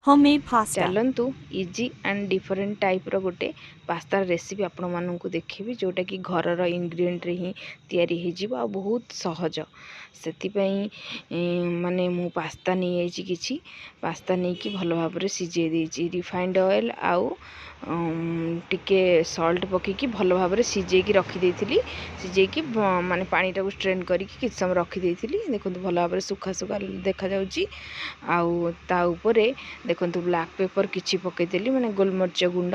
Homemade pasta. चलतु easy and different type रो गोटे pasta recipe आपण मानू देखी जोटा कि घर इंग्रेडिएंट रे ही तैयारी हो बहुत सहज से माने मु पास्ता नहीं आई किसी पास्ता नहीं कि भल भाव में सिझे देती रिफाइंड ऑयल आउ टिके सॉल्ट पकईकि भल भाव में सिझेकी रखी सिझेकी माने पानी टाक स्ट्रेन करके किसी समय रखी देखो भल भाव में सुखा सुखा देखा आउ ता उपरे देखो ब्लैक पेपर किछि पकईदेली माने गोलमरिच गुंड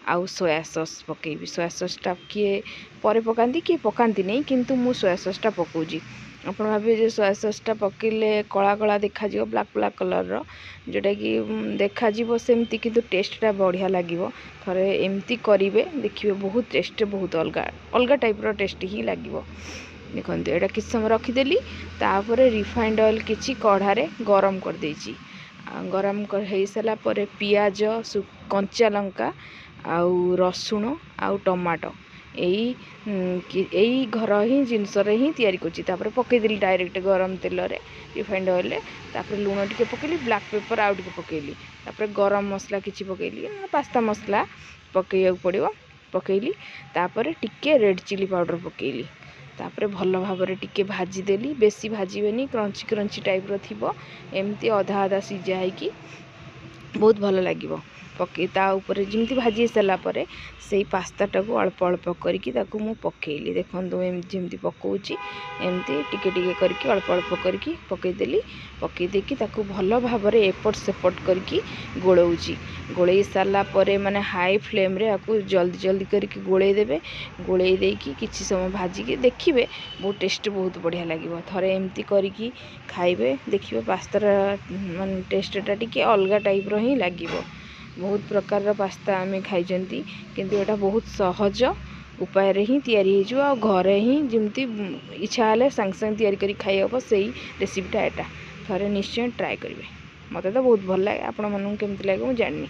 आउ सोया सॉस पकेबी सोया सॉसटा किए पर पकाती किए पकाती नहीं किंतु मु सोया सॉसटा पकाउजी आप भावे जो सोया सॉसटा पकईले कला कला देखा ब्लैक ब्लैक कलर जोटा कि देखा सेमती किंतु टेस्टा बढ़िया लगे थरे एमती करेंगे देखिए बहुत टेस्ट बहुत अलग अलग टाइप रो टेस्ट ही लगे देखो यहाँ किसी समय रखीदेली तापर रिफाइंड ऑयल किछि कढ़ारे गरम कर देछि गरम हो सारा पर पियाज कंचा लंका आउ रसुण आउ टमाटो यही घर ही जिनस ही तैयारी कर पकईदेली डायरेक्ट गरम तेल रे रिफाइंड ऑयल तापर लुण टिके पकेली ब्लैक पेपर आउ टिके पकेली तापर गरम मसला किछि पकेली पास्ता मसला पकईया पड़ो पकेली तापर टिके रेड चिली पाउडर पकेली तापर भल भाव में टिके भाजीदेली बेसी भाजबेनी क्रंची क्रंची टाइप रो थिबो एमती अधा अधा सिझा है बहुत भल लगे पके ऊपर जमी भाजी सारा पर से पास्ता को अल्प अल्प करके मु पकेली देखो जमी पकाउची एमती टिके टिके करके अल्प अल्प करके पकईदेली पकईदे भल भाव में एपट सेपट करके गोलौची गोलई सारा पर माने हाई फ्लेम रे आपको जल्दी जल्दी करके गोलई देबे गोलई देकी किछि समय भाजिकी देखिए बहुत टेस्ट बहुत बढ़िया लगे थरे एमती करके खाइबे देखिए पास्तार मान टेस्टा टिके अलग टाइप रो ही लगे बहुत प्रकार पास्ता आम खाई किंतु एटा बहुत सहज उपाय रे ही तैयारी हो घरे ही जमती इच्छा है सांगे सांगे तैयारी करी खाई हम से रेसिपीटा एटा थरे निश्चय ट्राए करेंगे मत तो बहुत भल लगे आपण मानू केमती लगे मुझे जानी।